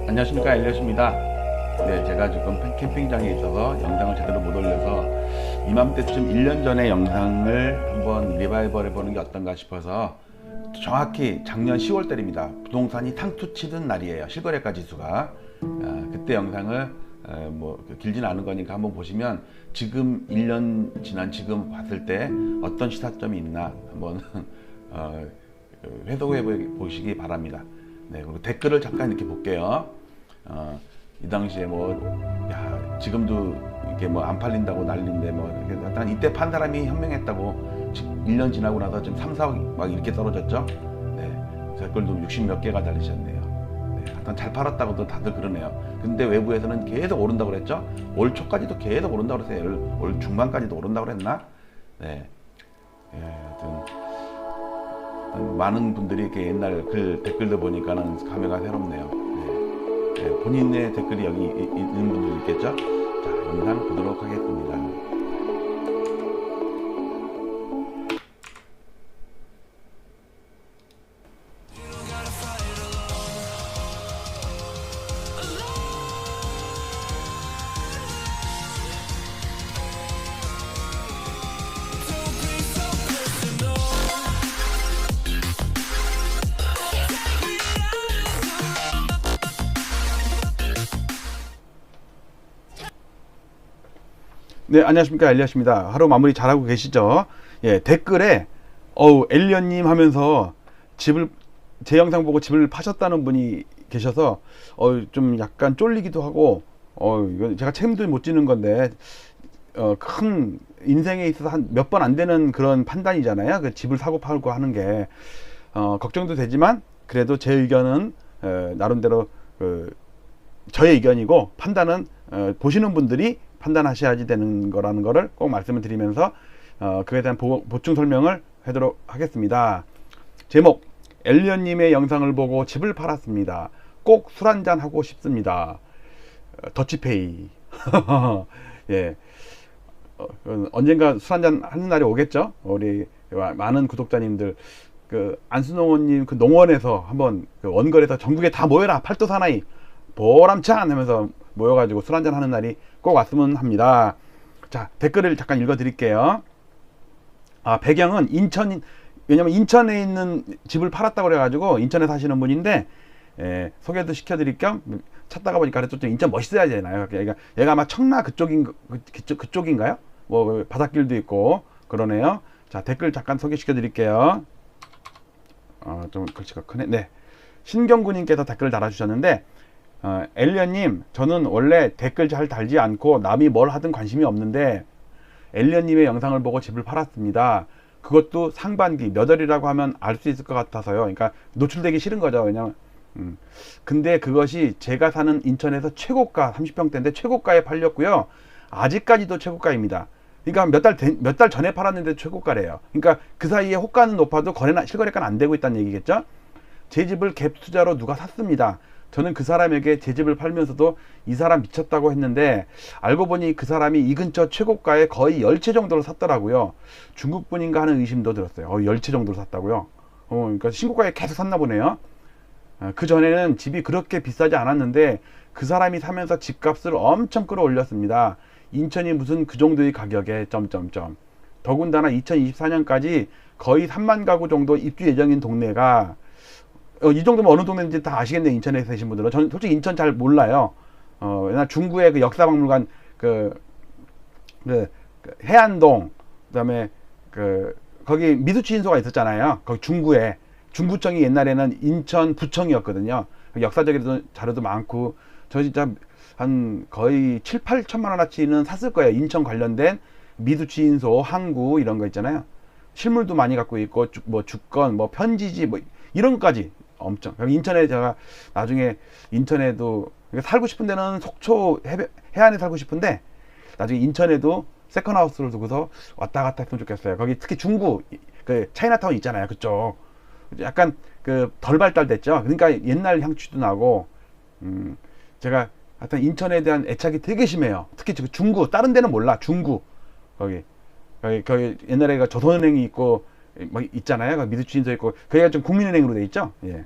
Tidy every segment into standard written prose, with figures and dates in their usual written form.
안녕하십니까, 엘리엇입니다. 네, 제가 지금 캠핑장에 있어서 영상을 제대로 못 올려서 이맘때쯤 1년 전에 영상을 한번 리바이벌 해보는 게 어떤가 싶어서 정확히 작년 10월 달입니다. 부동산이 탕투 치던 날이에요. 실거래가 지수가. 그때 영상을 길진 않은 거니까 한번 보시면 지금 1년 지난 지금 봤을 때 어떤 시사점이 있나 한번 회독해 보시기 바랍니다. 네, 그리고 댓글을 잠깐 이렇게 볼게요. 이 당시에 지금도 이게 안 팔린다고 난리인데 일단 이때 판 사람이 현명했다고 1년 지나고 나서 지금 3, 4억 막 이렇게 떨어졌죠. 네, 댓글도 60 몇 개가 달리셨네요. 네, 하여튼 잘 팔았다고도 다들 그러네요. 근데 외부에서는 계속 오른다고 그랬죠. 올 초까지도 계속 오른다고 그랬어요. 올 중반까지도 오른다고 그랬나? 네, 하여튼 많은 분들이 이렇게 옛날 글 댓글도 보니까는 감회가 새롭네요. 네, 본인의 댓글이 여기 있는 분들 있겠죠? 자, 영상 보도록 하겠습니다. 네, 안녕하십니까, 엘리엇입니다. 하루 마무리 잘하고 계시죠? 예, 댓글에 엘리엇님 하면서 제 영상 보고 집을 파셨다는 분이 계셔서 좀 약간 쫄리기도 하고 이거 제가 책임도 못 지는 건데 큰 인생에 있어서 한 몇 번 안 되는 그런 판단이잖아요. 그 집을 사고 팔고 하는 게 걱정도 되지만 그래도 제 의견은 나름대로 저의 의견이고 판단은 보시는 분들이 판단하셔야지 되는 거라는 거를 꼭 말씀을 드리면서 그에 대한 보충 설명을 하도록 하겠습니다. 제목, 엘리엇님의 영상을 보고 집을 팔았습니다. 꼭 술 한잔 하고 싶습니다. 더치페이. 예. 언젠가 술 한잔 하는 날이 오겠죠. 우리 많은 구독자님들 안수농원님 농원에서 한번 원거리에서 전국에 다 모여라, 팔도 사나이 보람찬 하면서 모여가지고 술 한잔 하는 날이 꼭 왔으면 합니다. 자, 댓글을 잠깐 읽어 드릴게요. 배경은 왜냐면 인천에 있는 집을 팔았다고 그래가지고 인천에 사시는 분인데 소개도 시켜드릴 겸 찾다가 보니까 그래도 좀 인천 멋있어야 되나요? 얘가 아마 청라 그쪽인가요? 바닷길도 있고 그러네요. 자, 댓글 잠깐 소개시켜 드릴게요. 좀 글씨가 크네. 네, 신경구님께서 댓글 달아주셨는데 엘리엇님, 저는 원래 댓글 잘 달지 않고 남이 뭘 하든 관심이 없는데 엘리엇님의 영상을 보고 집을 팔았습니다. 그것도 상반기 몇 월이라고 하면 알 수 있을 것 같아서요. 그러니까 노출되기 싫은 거죠. 왜냐면 근데 그것이 제가 사는 인천에서 최고가 30평대인데 최고가에 팔렸고요. 아직까지도 최고가입니다. 그러니까 몇 달 전에 팔았는데 최고가래요. 그러니까 그 사이에 호가는 높아도 실거래가는 안 되고 있다는 얘기겠죠. 제 집을 갭 투자로 누가 샀습니다. 저는 그 사람에게 제 집을 팔면서도 이 사람 미쳤다고 했는데 알고 보니 그 사람이 이 근처 최고가에 거의 10채 정도를 샀더라고요. 중국 분인가 하는 의심도 들었어요. 10채 정도를 샀다고요. 그러니까 신고가에 계속 샀나 보네요. 그 전에는 집이 그렇게 비싸지 않았는데 그 사람이 사면서 집값을 엄청 끌어올렸습니다. 인천이 무슨 그 정도의 가격에 점점점. 더군다나 2024년까지 거의 3만 가구 정도 입주 예정인 동네가 이 정도면 어느 동네인지 다 아시겠네요. 인천에 사신 분들은. 저는 솔직히 인천 잘 몰라요. 왜냐 중구의 그 역사박물관 해안동, 그다음에 거기 미수치인소가 있었잖아요. 거기 중구에 중구청이 옛날에는 인천 부청이었거든요. 역사적인 자료도 많고 저 진짜 한 거의 7, 8천만 원어치는 샀을 거예요. 인천 관련된 미수치인소, 항구 이런 거 있잖아요. 실물도 많이 갖고 있고 주권, 편지지 이런 것까지 엄청. 인천에 제가 나중에 인천에도 살고 싶은 데는 속초 해안에 살고 싶은데 나중에 인천에도 세컨하우스를 두고서 왔다 갔다 했으면 좋겠어요. 거기 특히 중구 차이나타운 있잖아요. 그쪽 약간 덜 발달됐죠. 그러니까 옛날 향취도 나고 제가 하여튼 인천에 대한 애착이 되게 심해요. 특히 중구, 다른 데는 몰라. 중구 거기 옛날에 조선은행이 있고 있잖아요. 미드추인도 있고, 그게 좀 국민은행으로 돼 있죠. 예.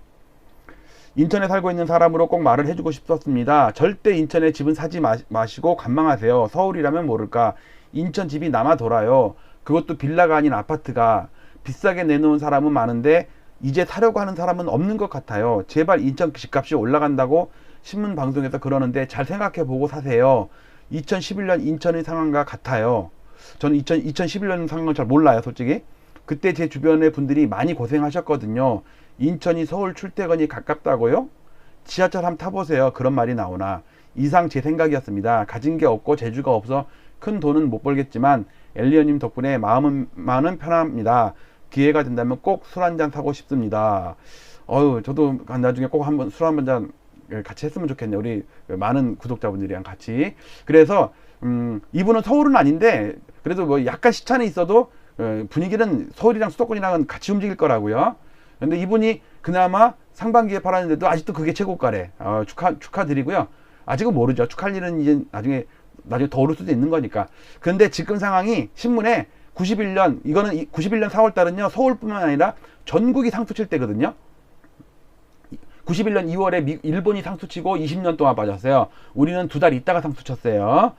인천에 살고 있는 사람으로 꼭 말을 해주고 싶었습니다. 절대 인천에 집은 사지 마시고 관망하세요. 서울이라면 모를까. 인천 집이 남아 돌아요. 그것도 빌라가 아닌 아파트가. 비싸게 내놓은 사람은 많은데 이제 사려고 하는 사람은 없는 것 같아요. 제발 인천 집값이 올라간다고 신문 방송에서 그러는데 잘 생각해 보고 사세요. 2011년 인천의 상황과 같아요. 저는 2011년 상황을 잘 몰라요, 솔직히. 그때 제 주변의 분들이 많이 고생하셨거든요. 인천이 서울 출퇴근이 가깝다고요? 지하철 한번 타보세요. 그런 말이 나오나. 이상 제 생각이었습니다. 가진 게 없고 재주가 없어 큰 돈은 못 벌겠지만 엘리언님 덕분에 마음은 편합니다. 기회가 된다면 꼭 술 한잔 사고 싶습니다. 저도 나중에 꼭 한번 술 한 잔 같이 했으면 좋겠네요. 우리 많은 구독자분들이랑 같이. 그래서 이분은 서울은 아닌데 그래도 뭐 약간 시차는 있어도 분위기는 서울이랑 수도권이랑은 같이 움직일 거라고요. 근데 이분이 그나마 상반기에 팔았는데도 아직도 그게 최고가래. 축하드리고요. 아직은 모르죠. 축하할 일은 이제 나중에 더 오를 수도 있는 거니까. 근데 지금 상황이 신문에 91년, 이거는 91년 4월 달은요, 서울뿐만 아니라 전국이 상투 칠 때거든요. 91년 2월에 일본이 상투 치고 20년 동안 빠졌어요. 우리는 2달 있다가 상투 쳤어요.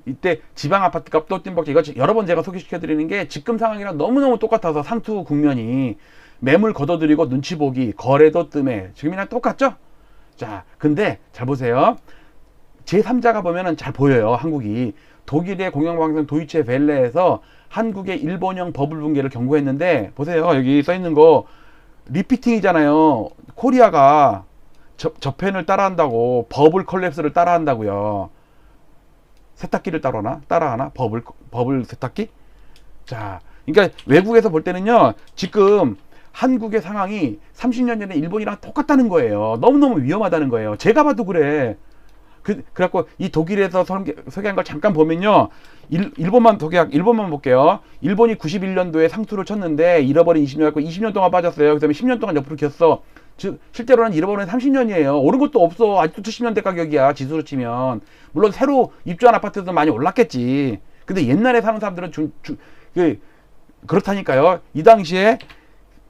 이때 지방 아파트 값 또 뜀벅지. 이거 여러 번 제가 소개시켜 드리는 게 지금 상황이랑 너무너무 똑같아서 상투 국면이 매물 걷어들이고 눈치 보기, 거래도 뜸해. 지금이랑 똑같죠? 자, 근데 잘 보세요. 제3자가 보면은 잘 보여요. 한국이. 독일의 공영방송 도이체 벨레에서 한국의 일본형 버블 붕괴를 경고했는데 보세요. 여기 써있는 거 리피팅이잖아요. 코리아가 저펜을 따라한다고 버블 컬랩스를 따라한다고요. 세탁기를 따라하나? 버블 세탁기? 자, 그러니까 외국에서 볼 때는요. 지금 한국의 상황이 30년 전에 일본이랑 똑같다는 거예요. 너무너무 위험하다는 거예요. 제가 봐도 그래. 그래갖고 이 독일에서 소개한 걸 잠깐 보면요. 일본만 볼게요. 일본이 91년도에 상투를 쳤는데 잃어버린 20년 갖고 20년 동안 빠졌어요. 그 다음에 10년 동안 옆으로 겼어. 즉 실제로는 잃어버린 30년이에요. 오른 것도 없어. 아직도 70년대 가격이야. 지수로 치면. 물론 새로 입주한 아파트도 많이 올랐겠지. 근데 옛날에 사는 사람들은 그렇다니까요. 이 당시에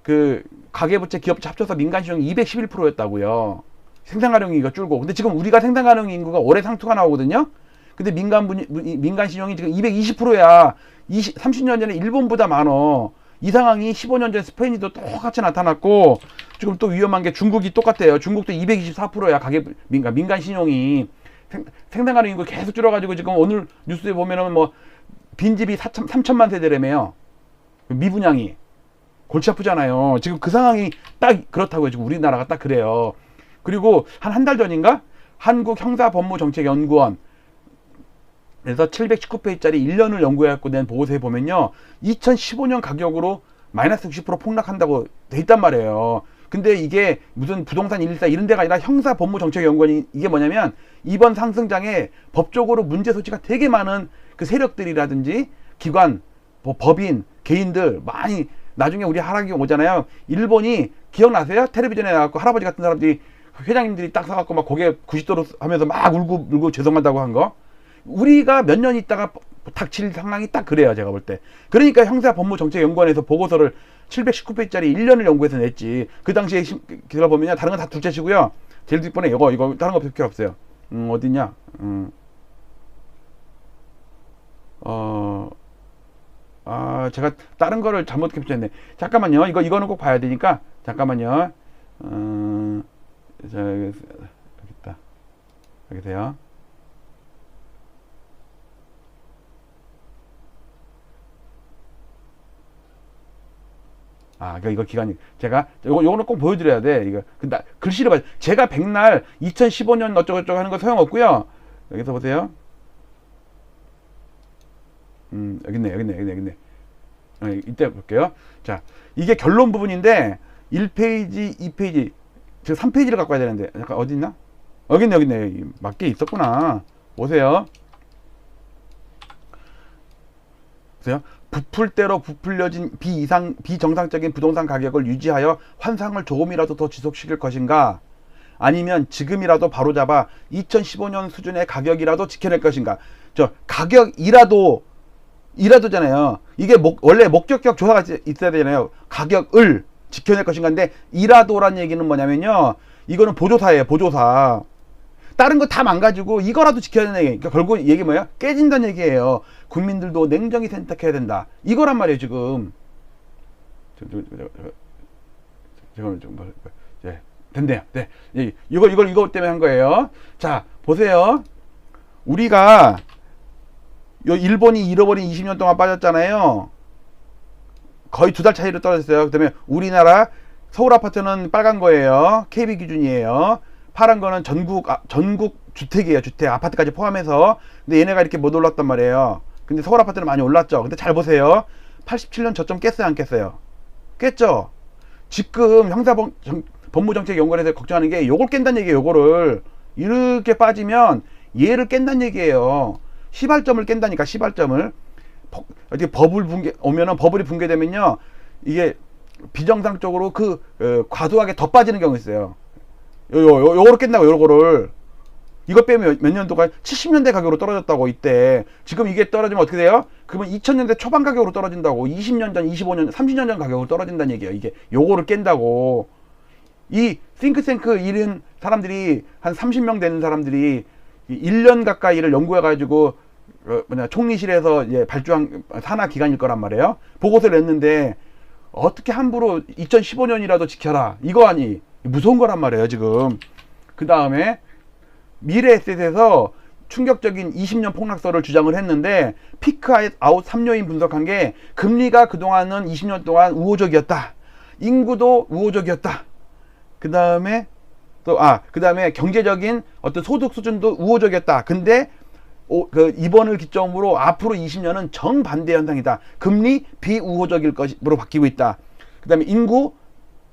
그 가계부채 기업부채 합쳐서 민간신용이 211%였다고요. 생산가능 인구가 줄고. 근데 지금 우리가 생산가능 인구가 올해 상투가 나오거든요. 근데 민간 신용이 지금 220%야. 30년 전에 일본보다 많어. 이 상황이 15년 전에 스페인도 똑같이 나타났고, 지금 또 위험한 게 중국이 똑같대요. 중국도 224%야. 민간 신용이. 생산가능 인구 계속 줄어가지고 지금 오늘 뉴스에 보면은 뭐 빈집이 3천만 세대라며요. 미분양이. 골치 아프잖아요. 지금 그 상황이 딱 그렇다고요. 지금 우리나라가 딱 그래요. 그리고 한 달 전인가 한국형사법무정책연구원 그래서 719페이지짜리 1년을 연구해갖고 낸 보고서에 보면요 2015년 가격으로 마이너스 60% 폭락한다고 돼 있단 말이에요. 근데 이게 무슨 부동산 114 이런 데가 아니라 형사법무정책연구원이 이게 뭐냐면 이번 상승장에 법적으로 문제 소지가 되게 많은 그 세력들이라든지 기관, 뭐 법인, 개인들 많이 나중에 우리 하락이 오잖아요. 일본이 기억나세요? 텔레비전에 나와갖고 할아버지 같은 사람들이 회장님들이 딱 서갖고 막 고개 90도로 하면서 막 울고 죄송하다고 한 거. 우리가 몇 년 있다가 닥칠 상황이 딱 그래요. 제가 볼 때. 그러니까 형사법무정책연구원에서 보고서를 719페이지짜리 1년을 연구해서 냈지. 그 당시에 기사 보면요. 다른 건 다 둘째치고요. 제일 뒷번에 이거 다른 거 필요 없어요. 어디냐? 제가 다른 거를 잘못 캡처했네. 잠깐만요. 이거는 꼭 봐야 되니까. 잠깐만요. 자, 여기 있다. 여기 계세요. 이거 기간이 제가 요거는 꼭 보여드려야 돼. 이거 근데 글씨를 봐. 제가 백날 2015년 어쩌고저쩌고 하는 거 소용없고요. 여기서 보세요. 여기 있네. 이때 볼게요. 자, 이게 결론 부분인데 1페이지, 2페이지, 저 3페이지를 갖고 와야 되는데 잠깐 어디 있나? 여기 있네. 맞게 있었구나. 보세요. 보세요. 부풀대로 부풀려진 비정상적인 부동산 가격을 유지하여 환상을 조금이라도 더 지속시킬 것인가? 아니면 지금이라도 바로잡아 2015년 수준의 가격이라도 지켜낼 것인가? 저 가격이라도잖아요. 이게 원래 목적격 조사가 있어야 되잖아요. 가격을 지켜낼 것인가인데 이라도란 얘기는 뭐냐면요. 이거는 보조사예요, 보조사. 다른 거 다 망가지고 이거라도 지켜야 되는 얘기. 그러니까 결국 얘기 뭐야? 깨진다는 얘기예요. 국민들도 냉정히 선택해야 된다. 이거란 말이에요, 지금. 지금 예, 됐네요. 네, 이거 때문에 한 거예요. 자, 보세요. 우리가 요 일본이 잃어버린 20년 동안 빠졌잖아요. 거의 2달 차이로 떨어졌어요. 그다음에 우리나라 서울 아파트는 빨간 거예요. KB 기준이에요. 파란 거는 전국 주택이에요. 주택 아파트까지 포함해서. 근데 얘네가 이렇게 못 올랐단 말이에요. 근데 서울 아파트는 많이 올랐죠. 근데 잘 보세요. 87년 저점 깼어요, 안 깼어요? 깼죠. 지금 법무정책연구원에서 걱정하는 게 요걸 깬다는 얘기예요. 요거를 이렇게 빠지면 얘를 깬다는 얘기예요. 시발점을 깬다니까. 시발점을. 어떻게 버블이 붕괴되면요, 이게 비정상적으로 과도하게 더 빠지는 경우가 있어요. 요거를 깬다고. 요거를 이거 빼면 몇 년도가 70년대 가격으로 떨어졌다고. 이때 지금 이게 떨어지면 어떻게 돼요? 그러면 2000년대 초반 가격으로 떨어진다고. 20년 전, 25년, 30년 전 가격으로 떨어진다는 얘기예요. 이게 요거를 깬다고. 이 싱크탱크 잃은 사람들이 한 30명 되는 사람들이 1년 가까이를 연구해 가지고 총리실에서 이제 발주한 산하 기관일 거란 말이에요. 보고서를 냈는데 어떻게 함부로 2015년이라도 지켜라, 이거 아니. 무서운 거란 말이에요, 지금. 그 다음에 미래에셋에서 충격적인 20년 폭락설을 주장을 했는데, 피크 아웃 3요인 분석한 게, 금리가 그동안은 20년 동안 우호적이었다. 인구도 우호적이었다. 그 다음에 그 다음에 경제적인 어떤 소득 수준도 우호적이었다. 근데 이번을 기점으로 앞으로 20년은 정반대 현상이다. 금리 비우호적일 것으로 바뀌고 있다. 그 다음에 인구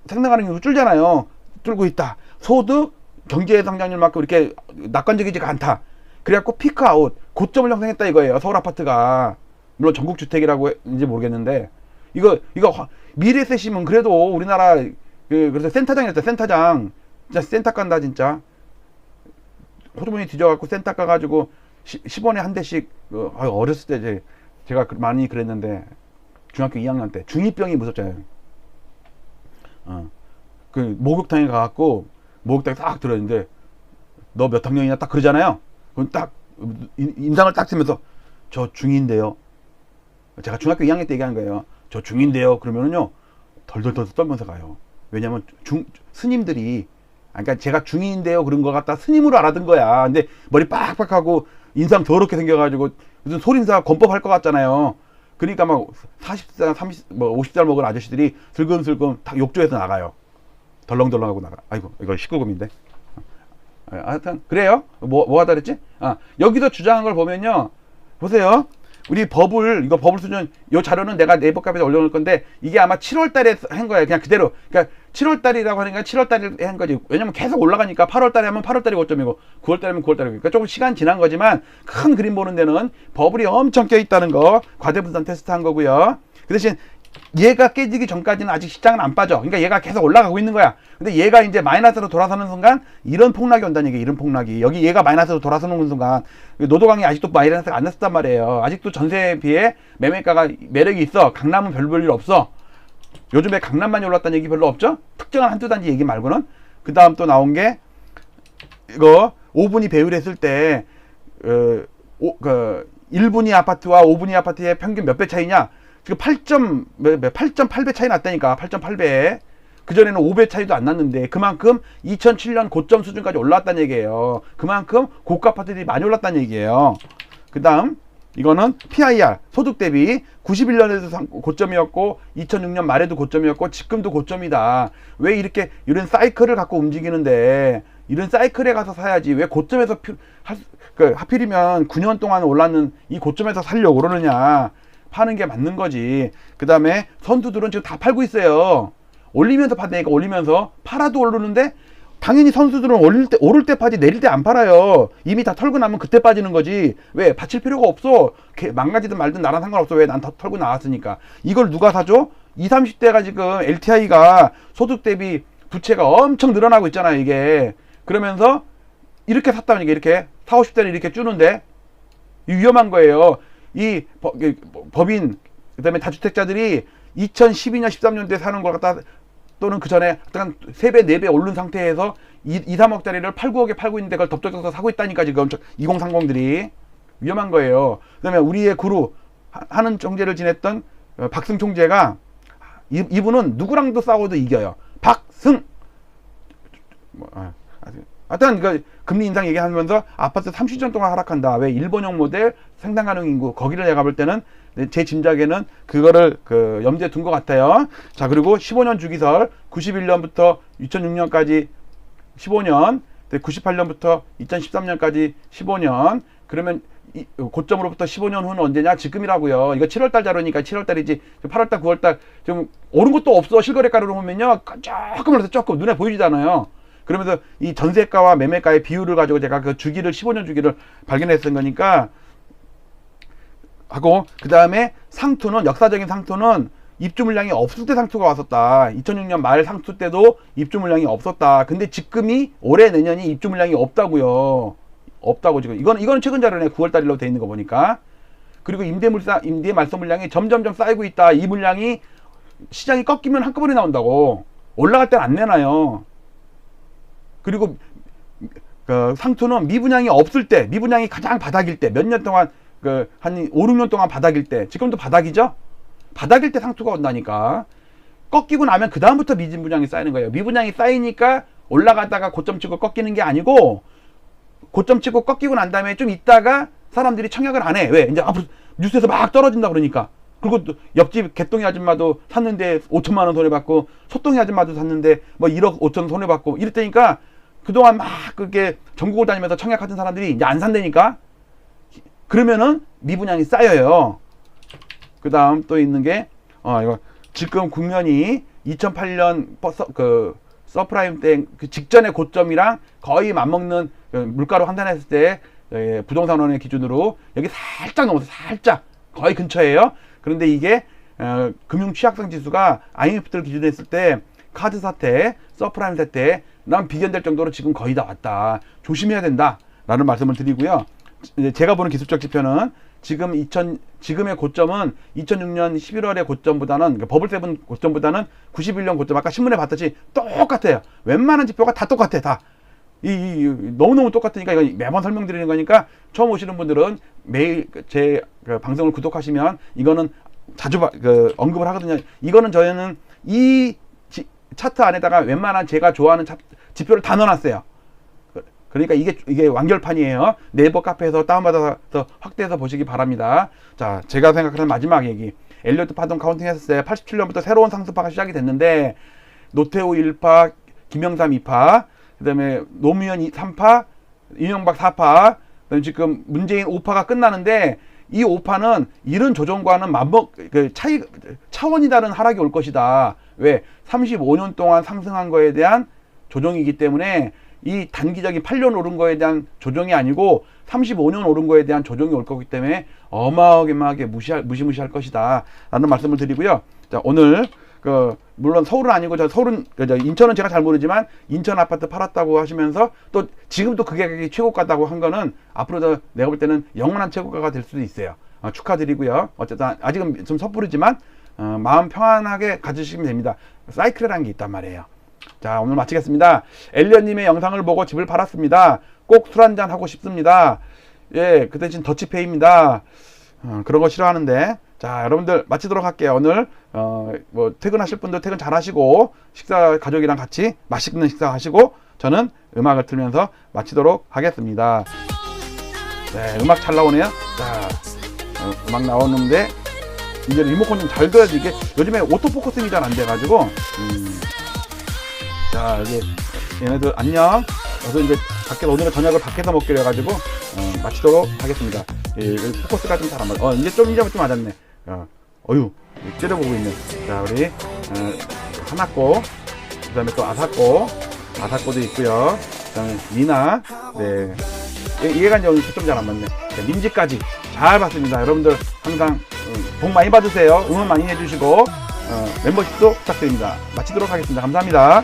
생산하는 인구 줄잖아요. 줄고 있다. 소득 경제 성장률만큼 이렇게 낙관적이지가 않다. 그래갖고 피크 아웃, 고점을 형성했다 이거예요. 서울 아파트가. 물론 전국 주택이라고 인지 모르겠는데, 이거 미래에셋이면 그래도 우리나라 그래서 센터장이었다. 센터장. 진짜 센터 간다 진짜. 호주머니 뒤져갖고 센터 가가지고 10원에 한 대씩. 어렸을 때 제가 많이 그랬는데, 중학교 2학년 때 중2병이 무섭잖아요. 목욕탕에 가갖고 목욕탕에 딱 들어있는데, 너 몇 학년이냐 딱 그러잖아요. 그럼 딱 인상을 딱 쓰면서 저 중2인데요. 제가 중학교 2학년 때 얘기한 거예요. 저 중2인데요. 그러면은요 덜덜덜 떨면서 가요. 왜냐면 스님들이, 그러니까 제가 중2인데요 그런 거 갖다 스님으로 알아든 거야. 근데 머리 빡빡하고 인상 더럽게 생겨가지고 무슨 소림사 권법 할 것 같잖아요. 그러니까 막 40살, 50살 먹은 아저씨들이 슬금슬금 다 욕조에서 나가요. 덜렁덜렁하고 나가. 아이고, 이거 19금인데. 하여튼 그래요. 뭐 하다 그랬지? 여기서 주장한 걸 보면요, 보세요. 우리 이거 버블 수준, 요 자료는 내가 네이버 카페에 올려놓을 건데, 이게 아마 7월 달에 한 거예요. 그냥 그대로. 그러니까 7월 달이라고 하니까 7월 달에 한 거지. 왜냐면 계속 올라가니까 8월 달에 하면 8월 달이 고점이고, 9월 달에 하면 9월 달이고. 그러니까 조금 시간 지난 거지만, 큰 그림 보는 데는 버블이 엄청 껴있다는 거, 과대분산 테스트 한 거고요. 그 대신 얘가 깨지기 전까지는 아직 시장은 안 빠져. 그러니까 얘가 계속 올라가고 있는 거야. 근데 얘가 이제 마이너스로 돌아서는 순간 이런 폭락이 온다는 얘기야. 이런 폭락이. 여기 얘가 마이너스로 돌아서는 순간, 노도강이 아직도 마이너스가 안 났었단 말이에요. 아직도 전세에 비해 매매가가 매력이 있어. 강남은 별볼 일 없어. 요즘에 강남만 올랐다는 얘기 별로 없죠? 특정한 한두 단지 얘기 말고는. 그 다음 또 나온 게, 이거 5분위 배율했을 때 1분위 아파트와 5분위 아파트의 평균 몇 배 차이냐? 지금 8.8배 차이 났다니까. 8.8배. 그전에는 5배 차이도 안 났는데, 그만큼 2007년 고점 수준까지 올라왔다는 얘기예요. 그만큼 고가 아파트들이 많이 올랐다는 얘기예요. 그 다음 이거는 PIR, 소득 대비. 91년에도 고점이었고 2006년 말에도 고점이었고 지금도 고점이다. 왜 이런 사이클을 갖고 움직이는데, 이런 사이클에 가서 사야지 왜 고점에서 하필이면 9년 동안 올랐는 이 고점에서 살려고 그러느냐. 파는 게 맞는 거지. 그 다음에 선수들은 지금 다 팔고 있어요. 올리면서 파니까. 올리면서 팔아도 오르는데, 당연히 선수들은 오를 때 파지 내릴 때 안 팔아요. 이미 다 털고 나면 그때 빠지는 거지. 왜? 받칠 필요가 없어. 망가지든 말든 나랑 상관없어. 왜? 난 다 털고 나왔으니까. 이걸 누가 사줘? 20, 30대가 지금 LTI가 소득 대비 부채가 엄청 늘어나고 있잖아요, 이게. 그러면서 이렇게 샀다는 게, 이렇게 40, 50대는 이렇게 주는데 위험한 거예요. 이 법인, 그 다음에 다주택자들이 2012년 13년도에 사는 걸 갖다 또는 그 전에 약간 3배, 4배 오른 상태에서 2, 3억짜리를 8, 9억에 팔고 있는데 그걸 덥석덥석 사고 있다니까 지금 2030들이 위험한 거예요. 그다음에 우리의 구루 하는 총재를 지냈던 박승 총재가 이분은 누구랑도 싸워도 이겨요. 박승 하여튼 그 금리 인상 얘기하면서 아파트 30년 동안 하락한다. 왜 일본형 모델 생산 가능 인구 거기를 내가 볼 때는 제 짐작에는 그거를 염두에 둔 것 같아요. 자, 그리고 15년 주기설 91년부터 2006년까지 15년, 98년부터 2013년까지 15년. 그러면 고점으로부터 15년 후는 언제냐? 지금이라고요. 이거 7월달 자료니까 7월달이지 8월달, 9월달 좀 오른 것도 없어. 실거래가로 보면요, 조금 올라서 조금 눈에 보이지않아요. 그러면서 이 전세가와 매매가의 비율을 가지고 제가 그 주기를 15년 주기를 발견했던 거니까 하고, 그 다음에 상투는, 역사적인 상투는 입주 물량이 없을 때 상투가 왔었다. 2006년 말 상투 때도 입주 물량이 없었다. 근데 지금이 올해 내년이 입주 물량이 없다고요. 없다고 지금. 이거는 최근 자료네. 9월달로 돼 있는 거 보니까. 그리고 임대 말소 물량이 점점점 쌓이고 있다. 이 물량이 시장이 꺾이면 한꺼번에 나온다고. 올라갈 땐 안 내놔요. 그리고 상투는 미분양이 없을 때, 미분양이 가장 바닥일 때, 몇 년 동안 한 5, 6년 동안 바닥일 때, 지금도 바닥이죠? 바닥일 때 상투가 온다니까. 꺾이고 나면 그 다음부터 미분양이 쌓이는 거예요. 미분양이 쌓이니까 올라가다가 고점 치고 꺾이는 게 아니고, 고점 치고 꺾이고 난 다음에 좀 있다가 사람들이 청약을 안 해. 왜? 이제 앞으로 뉴스에서 막 떨어진다 그러니까. 그리고 또 옆집 개똥이 아줌마도 샀는데 5천만 원 손해받고, 소똥이 아줌마도 샀는데 뭐 1억 5천 손해받고 이랬다니까. 그동안 막 그렇게 전국을 다니면서 청약하던 사람들이 이제 안 산다니까. 그러면은 미분양이 쌓여요. 그 다음 또 있는 게 이거 지금 국면이 2008년 서프라임 때 그 직전의 고점이랑 거의 맞먹는 물가로 환산했을 때 부동산원의 기준으로 여기 살짝 넘어서 살짝 거의 근처예요. 그런데 이게 금융 취약성 지수가 IMF를 기준으로 했을 때 카드 사태, 서프라임 사태 난 비견될 정도로 지금 거의 다 왔다. 조심해야 된다. 라는 말씀을 드리고요. 제가 보는 기술적 지표는 지금의 고점은 2006년 11월의 고점보다는, 버블 세븐 고점보다는 91년 고점, 아까 신문에 봤듯이 똑같아요. 웬만한 지표가 다 똑같아, 다. 너무너무 똑같으니까 이거 매번 설명드리는 거니까 처음 오시는 분들은 매일 제 방송을 구독하시면 이거는 자주 언급을 하거든요. 이거는 저희는 이 차트 안에다가 웬만한 제가 좋아하는 지표를 다 넣어놨어요. 그러니까 이게 완결판이에요. 네이버 카페에서 다운받아서 확대해서 보시기 바랍니다. 자, 제가 생각하는 마지막 얘기. 엘리어트 파동 카운팅 했을 때 87년부터 새로운 상승파가 시작이 됐는데, 노태우 1파, 김영삼 2파, 그 다음에 노무현 3파, 이명박 4파, 그다음에 지금 문재인 5파가 끝나는데, 이 5파는 이런 조정과는 차원이 다른 하락이 올 것이다. 왜? 35년 동안 상승한 거에 대한 조정이기 때문에 이 단기적인 8년 오른 거에 대한 조정이 아니고 35년 오른 거에 대한 조정이 올 거기 때문에 어마어마하게 무시무시할 것이다. 라는 말씀을 드리고요. 자, 오늘 물론 서울은 아니고 인천은 제가 잘 모르지만 인천 아파트 팔았다고 하시면서 또 지금도 그 가격이 최고가다고 한 거는 앞으로도 내가 볼 때는 영원한 최고가가 될 수도 있어요. 축하드리고요. 어쨌든 아직은 좀 섣부르지만 마음 평안하게 가지시면 됩니다. 사이클이라는 게 있단 말이에요. 자, 오늘 마치겠습니다. 엘리언님의 영상을 보고 집을 팔았습니다. 꼭 술 한잔 하고 싶습니다. 예, 그 대신 더치페이입니다. 그런 거 싫어하는데. 자, 여러분들 마치도록 할게요. 오늘 뭐 퇴근하실 분들 퇴근 잘 하시고 식사 가족이랑 같이 맛있는 식사 하시고 저는 음악을 틀면서 마치도록 하겠습니다. 네, 음악 잘 나오네요. 자, 음악 나오는데 이제 리모컨 좀 잘 둬야지. 이게 요즘에 오토포커싱이 잘 안 돼가지고 자, 여기 얘네들 안녕. 그래서 이제 오늘은 저녁을 밖에서 먹기로 해가지고 마치도록 하겠습니다. 포커스가 좀 잘 안 맞아. 이제 좀 맞았네. 어휴, 째려보고 있네. 자, 우리 하나꼬, 그 다음에 또 아사꼬도 있고요. 그 다음에 미나, 네, 얘가 이제 오늘 좀 잘 안 맞네. 자, 민지까지 잘 봤습니다. 여러분들 항상 복 많이 받으세요. 응원 많이 해주시고 멤버십도 부탁드립니다. 마치도록 하겠습니다. 감사합니다.